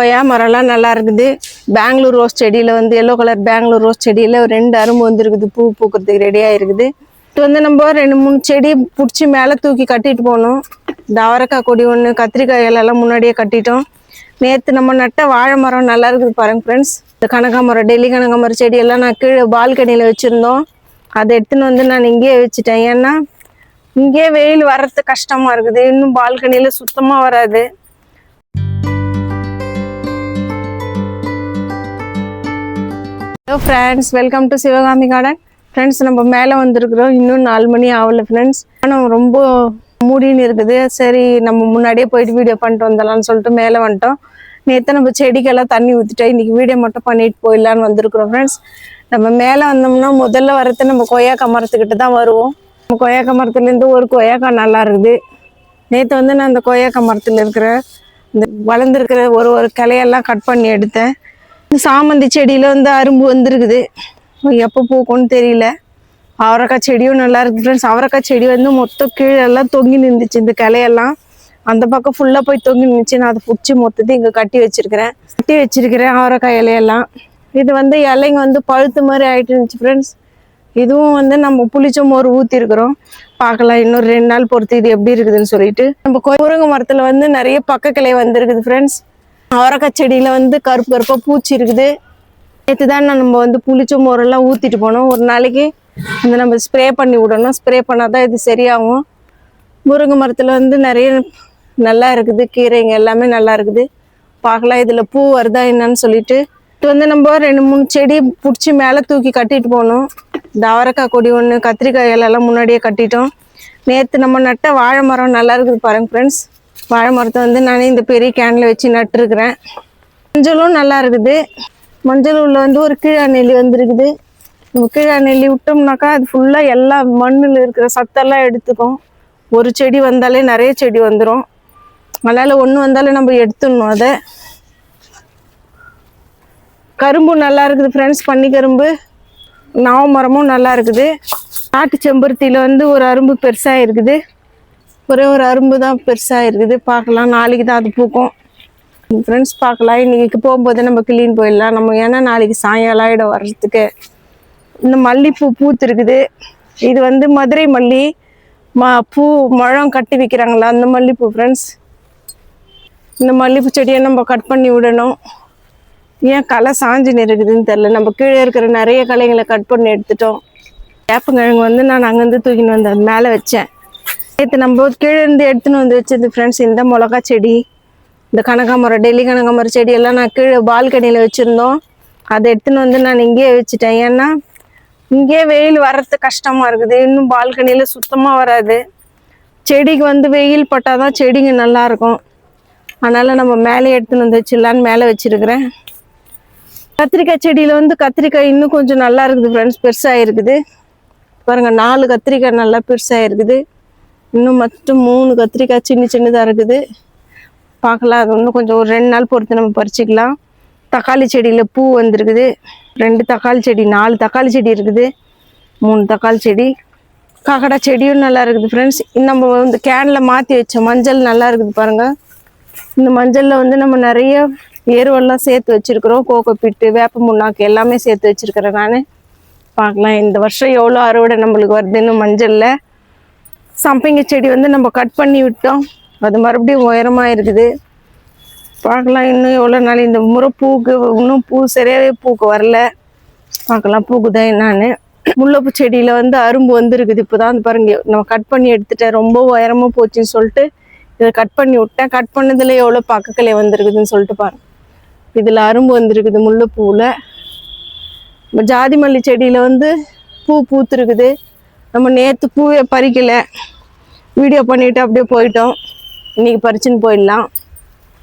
கொய்யா மரம்லாம் நல்லா இருக்குது. பெங்களூர் ரோஸ் செடியில் வந்து எல்லோ கலர் பெங்களூர் ரோஸ் செடியில் 2 அரும்பு வந்துருக்குது. பூ பூக்கிறதுக்கு ரெடியாக இருக்குது. இது வந்து நம்ம 2-3 செடி பிடிச்சி மேலே தூக்கி கட்டிட்டு போகணும். இந்த அவரைக்காய் கொடி ஒன்று, கத்திரிக்காய் இலெல்லாம் முன்னாடியே கட்டிட்டோம். நேற்று நம்ம நட்ட வாழை மரம் நல்லா இருக்குது பாருங்க ஃப்ரெண்ட்ஸ். இந்த கனகாமரம், டெல்லி கனகாமரம் செடியெல்லாம் நான் கீழே பால்கனியில் வச்சுருந்தோம். அதை எடுத்துன்னு வந்து நான் இங்கேயே வச்சுட்டேன். ஏன்னா இங்கே வெயில் வர்றது கஷ்டமாக இருக்குது. இன்னும் பால்கனியில் சுத்தமாக வராது. Hello friends, welcome to Sivakami garden. Friends, நம்ம மேலே வந்திருக்கிறோம். இன்னும் 4 மணி ஆகல ஃப்ரெண்ட்ஸ். ஆனால் ரொம்ப மூடின்னு இருக்குது. சரி, நம்ம முன்னாடியே போயிட்டு வீடியோ பண்ணிட்டு வந்துடலான்னு சொல்லிட்டு மேலே வந்துட்டோம். நேற்று நம்ம செடிக்கெல்லாம் தண்ணி ஊற்றிட்டோம். இன்றைக்கி வீடியோ மட்டும் பண்ணிட்டு போயிடலான்னு வந்திருக்கிறோம் ஃப்ரெண்ட்ஸ். நம்ம மேலே வந்தோம்னா முதல்ல வரது நம்ம கொய்யாக்காய் மரத்துக்கிட்ட தான் வருவோம். நம்ம கொய்யாக்காய் மரத்துலேருந்து ஒரு கொய்யாக்காய் நல்லா இருக்குது. நேற்று வந்து நான் அந்த கொய்யாக்காய் மரத்தில் இருக்கிற இந்த வளர்ந்துருக்கிற ஒரு கிளையெல்லாம் கட் பண்ணி எடுத்தேன். சாமந்தி செடியில் வந்து அரும்பு வந்துருக்குது. எப்போ பூக்கும்னு தெரியல. அவரைக்காய் செடியும் நல்லா இருக்குது ஃப்ரெண்ட்ஸ். அவரைக்காய் செடி வந்து மொத்தம் கீழெல்லாம் தொங்கி நின்றுச்சு. இந்த கிளையெல்லாம் அந்த பக்கம் ஃபுல்லாக போய் தொங்கி நின்றுச்சு. நான் அதை பிடிச்சி மொத்தத்தையும் இங்கே கட்டி வச்சிருக்கிறேன் அவரைக்காய் இலையெல்லாம். இது வந்து இலைங்க வந்து பழுத்து மாதிரி ஆகிட்டு இருந்துச்சு ஃப்ரெண்ட்ஸ். இதுவும் வந்து நம்ம புளிச்ச மோர் ஊற்றிருக்கிறோம். பார்க்கலாம் இன்னொரு 2 நாள் பொறுத்து இது எப்படி இருக்குதுன்னு சொல்லிட்டு. நம்ம முருங்கை மரத்தில் வந்து நிறைய பக்க கிளை வந்துருக்குது ஃப்ரெண்ட்ஸ். அவரைக்காய் செடியில் வந்து கருப்பு கருப்பாக பூச்சி இருக்குது. நேற்று தான் நம்ம வந்து புளிச்ச மோரெல்லாம் ஊற்றிட்டு போனோம். ஒரு நாளைக்கு வந்து நம்ம ஸ்ப்ரே பண்ணி விடணும். ஸ்ப்ரே பண்ணால் தான் இது சரியாகும். முருங்கை மரத்தில் வந்து நிறைய நல்லா இருக்குது. கீரைங்க எல்லாமே நல்லா இருக்குது. பார்க்கலாம் இதில் பூ வருதா என்னன்னு சொல்லிட்டு. இது வந்து நம்ம 2-3 செடி பிடிச்சி மேலே தூக்கி கட்டிட்டு போகணும். இந்த அவரைக்காய் கொடி ஒன்று, கத்திரிக்காய் இலெல்லாம் முன்னாடியே கட்டிட்டோம். நேற்று நம்ம நட்ட வாழை மரம் நல்லா இருக்குது பாருங்க ஃப்ரெண்ட்ஸ். வாழை மரத்தை வந்து நானே இந்த பெரிய கேனில் வச்சு நட்டுருக்குறேன். மஞ்சளும் நல்லா இருக்குது. மஞ்சள் உள்ள வந்து ஒரு கீழா நெல்லி வந்துருக்குது. நம்ம கீழா நெல்லி விட்டோம்னாக்கா அது ஃபுல்லாக எல்லா மண்ணில் இருக்கிற சத்தெல்லாம் எடுத்துக்கும். ஒரு செடி வந்தாலே நிறைய செடி வந்துடும். அதனால் ஒன்று வந்தாலே நம்ம எடுத்துடணும். அதை கரும்பு நல்லா இருக்குது ஃப்ரெண்ட்ஸ். பன்னி கரும்பு, நாவ மரமும் நல்லா இருக்குது. நாட்டு செம்பருத்தியில் வந்து ஒரு அரும்பு பெருசாக இருக்குது. ஒரே ஒரு அரும்பு தான் பெருசாக இருக்குது. பார்க்கலாம், நாளைக்கு தான் அது பூக்கும் ஃப்ரெண்ட்ஸ். பார்க்கலாம், இன்றைக்கி போகும்போது நம்ம கிளீன் போயிடலாம் நம்ம. ஏன்னா நாளைக்கு சாயங்காலம் ஆகிடும் வர்றதுக்கு. இந்த மல்லிப்பூ பூத்துருக்குது. இது வந்து மதுரை மல்லி, பூ முழம் கட்டி வைக்கிறாங்களா அந்த மல்லிப்பூ ஃப்ரெண்ட்ஸ். இந்த மல்லிப்பூ செடியை நம்ம கட் பண்ணி விடணும். ஏன் களை சாஞ்சின்னு இருக்குதுன்னு தெரில. நம்ம கீழே இருக்கிற நிறைய களைங்களை கட் பண்ணி எடுத்துட்டோம். வேப்பங்கிழங்கு வந்து நான் அங்கேருந்து தூக்கின்னு வந்து மேலே வச்சேன். நேற்று நம்ம கீழே இருந்து எடுத்துன்னு வந்து வச்சது ஃப்ரெண்ட்ஸ். இந்த மிளகா செடி, இந்த கனகாமரம், டெல்லி கனகாமரம் செடியெல்லாம் நான் கீழே பால்கனியில் வச்சுருந்தோம். அதை எடுத்துன்னு வந்து நான் இங்கேயே வச்சுட்டேன். ஏன்னா இங்கே வெயில் வர்றது கஷ்டமாக இருக்குது. இன்னும் பால்கனியில் சுத்தமாக வராது. செடிக்கு வந்து வெயில் பட்டால் தான் செடிங்க நல்லாயிருக்கும். அதனால் நம்ம மேலே எடுத்துன்னு வந்து வச்சிடலான்னு மேலே வச்சுருக்கிறேன். கத்திரிக்காய் செடியில் வந்து கத்திரிக்காய் இன்னும் கொஞ்சம் நல்லா இருக்குது ஃப்ரெண்ட்ஸ். பெருசாக இருக்குது பாருங்கள். 4 கத்திரிக்காய் நல்லா பெருசாக இருக்குது. இன்னும் மட்டும் 3 கத்திரிக்காய் சின்னதாக இருக்குது. பார்க்கலாம், அது இன்னும் கொஞ்சம் ஒரு 2 நாள் பொறுத்து நம்ம பறிச்சிக்கலாம். தக்காளி செடியில் பூ வந்துருக்குது. 2 தக்காளி செடி, 4 தக்காளி செடி இருக்குது. 3 தக்காளி செடி. காக்கடா செடியும் நல்லா இருக்குது ஃப்ரெண்ட்ஸ். நம்ம வந்து கேனில் மாற்றி வச்ச மஞ்சள் நல்லா இருக்குது பாருங்கள். இந்த மஞ்சளில் வந்து நம்ம நிறைய எருவெல்லாம் சேர்த்து வச்சுருக்குறோம். கோகோ பிட்டு, வேப்ப முன்னாக்கு எல்லாமே சேர்த்து வச்சுருக்கிறேன் நான். பார்க்கலாம் இந்த வருஷம் எவ்வளோ அறுவடை நம்மளுக்கு வருதுன்னு. மஞ்சளில் சம்பங்கி செடி வந்து நம்ம கட் பண்ணி விட்டோம். அது மறுபடியும் உயரமாக இருக்குது. பார்க்கலாம் இன்னும் எவ்வளோ நாள். இந்த முறை பூக்கு இன்னும் பூ சரியாகவே பூக்கு வரல. பார்க்கலாம் பூக்குதான் என்னான்னு. முல்லைப்பூ செடியில் வந்து அரும்பு வந்துருக்குது. இப்போ தான் பாருங்க, நம்ம கட் பண்ணி எடுத்துட்டேன். ரொம்ப உயரமாக போச்சுன்னு சொல்லிட்டு இதை கட் பண்ணி விட்டேன். கட் பண்ணதில் எவ்வளோ பக்கக்கிளை வந்துருக்குதுன்னு சொல்லிட்டு பாருங்க. இதில் அரும்பு வந்துருக்குது முல்லைப்பூவில். ஜாதி மல்லி செடியில் வந்து பூ பூத்துருக்குது. நம்ம நேற்று பூவே பறிக்கலை, வீடியோ பண்ணிவிட்டு அப்படியே போயிட்டோம். இன்றைக்கி பறிச்சுன்னு போயிடலாம்.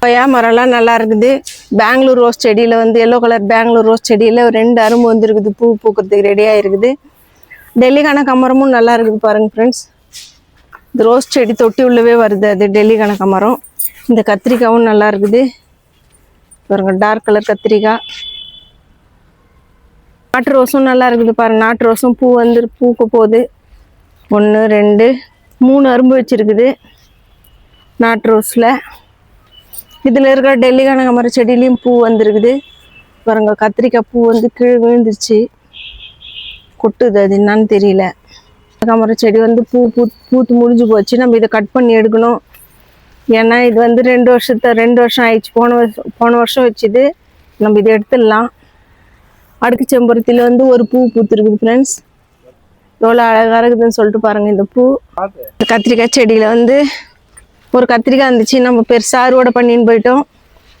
கொய்யா மரம்லாம் நல்லா இருக்குது. பெங்களூர் ரோஸ் செடியில் வந்து எல்லோ கலர் பெங்களூர் ரோஸ் செடியில் 2 அரும்பு வந்துருக்குது. பூ பூக்கிறதுக்கு ரெடியாக இருக்குது. டெல்லி கனகாமரமும் நல்லா இருக்குது பாருங்கள் ஃப்ரெண்ட்ஸ். இந்த ரோஸ் செடி தொட்டி உள்ளவே வருது, அது டெல்லி கனகாமரம். இந்த கத்திரிக்காயும் நல்லா இருக்குது பாருங்கள். டார்க் கலர் கத்திரிக்காய். நாட்டு ரோஸும் நல்லா இருக்குது பாருங்கள். நாட்டு ரோஸும் பூ வந்து பூக்க போகுது. 1 2 3 அரும்பு வச்சுருக்குது நாட்டு ரோஸில். இதில் இருக்கிற டெல்லி கனகாமரம் செடியிலையும் பூ வந்திருக்குது பாருங்க. கத்திரிக்காய் பூ வந்து கீழே விழுந்துருச்சு, கொட்டுது, அது என்னன்னு தெரியல. கனகாமரம் செடி வந்து பூத்து முடிஞ்சு போச்சு. நம்ம இதை கட் பண்ணி எடுக்கணும். ஏன்னா இது வந்து 2 வருஷம் ஆயிடுச்சு. போன வருஷம் வச்சுது. நம்ம இதை எடுத்துடலாம். அடுக்கு செம்பருத்தியில் வந்து ஒரு பூ பூத்துருக்குது ஃப்ரெண்ட்ஸ். எவ்வளோ அழகாக இருக்குதுன்னு சொல்லிட்டு பாருங்கள். இந்த பூ கத்திரிக்காய் செடியில் வந்து ஒரு கத்திரிக்காய் இருந்துச்சு, நம்ம பெருசாக அறுவடை பண்ணின்னு போயிட்டோம்.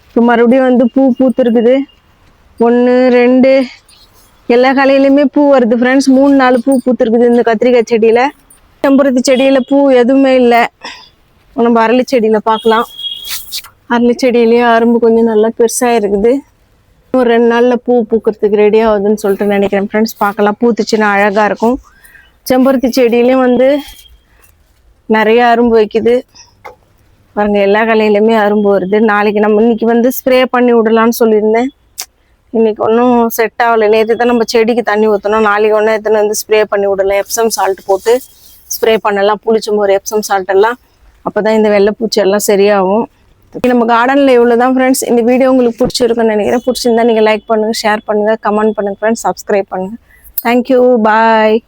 இப்போ மறுபடியும் வந்து பூ பூத்துருக்குது. 1 2 எல்லா காலையிலையுமே பூ வருது ஃப்ரெண்ட்ஸ். 3-4 பூ பூத்துருக்குது இந்த கத்திரிக்காய் செடியில். செம்பருத்தி செடியில் பூ எதுவுமே இல்லை. நம்ம அரளி செடியில் பார்க்கலாம். அரளி செடியிலேயும் அரும்பு கொஞ்சம் நல்லா பெருசாக இருக்குது. ஒரு 2 நாளில் பூ பூக்கிறதுக்கு ரெடி ஆகுதுன்னு சொல்லிட்டு நினைக்கிறேன் ஃப்ரெண்ட்ஸ். பார்க்கலாம், பூத்துச்சுன்னா அழகாக இருக்கும். செம்பருத்தி செடியிலையும் வந்து நிறைய அரும்பு வைக்குது பாருங்கள். எல்லா கலையிலையுமே அரும்பு வருது. நாளைக்கு நம்ம இன்னைக்கு வந்து ஸ்ப்ரே பண்ணி விடலான்னு சொல்லியிருந்தேன். இன்னைக்கு ஒன்றும் செட் ஆகலை. நேற்று தான் நம்ம செடிக்கு தண்ணி ஊற்றணும். நாளைக்கு ஒன்று எத்தனை வந்து ஸ்ப்ரே பண்ணி விடலாம். எப்சம் சால்ட் போட்டு ஸ்ப்ரே பண்ணலாம். புளிச்சம்போர் எப்சம் சால்ட் எல்லாம். அப்போ தான் இந்த வெள்ளைப்பூச்சி எல்லாம் சரியாகும். நம்ம கார்டனில் இவ்வளோ தான் ஃப்ரெண்ட்ஸ். இந்த வீடியோ உங்களுக்கு பிடிச்சிருக்குன்னு நினைக்கிறேன். பிடிச்சிருந்தா நீங்கள் லைக் பண்ணுங்கள், ஷேர் பண்ணுங்கள், கமெண்ட் பண்ணுங்கள் ஃப்ரெண்ட்ஸ். சப்ஸ்கிரைப் பண்ணுங்கள். தேங்க்யூ, பாய்.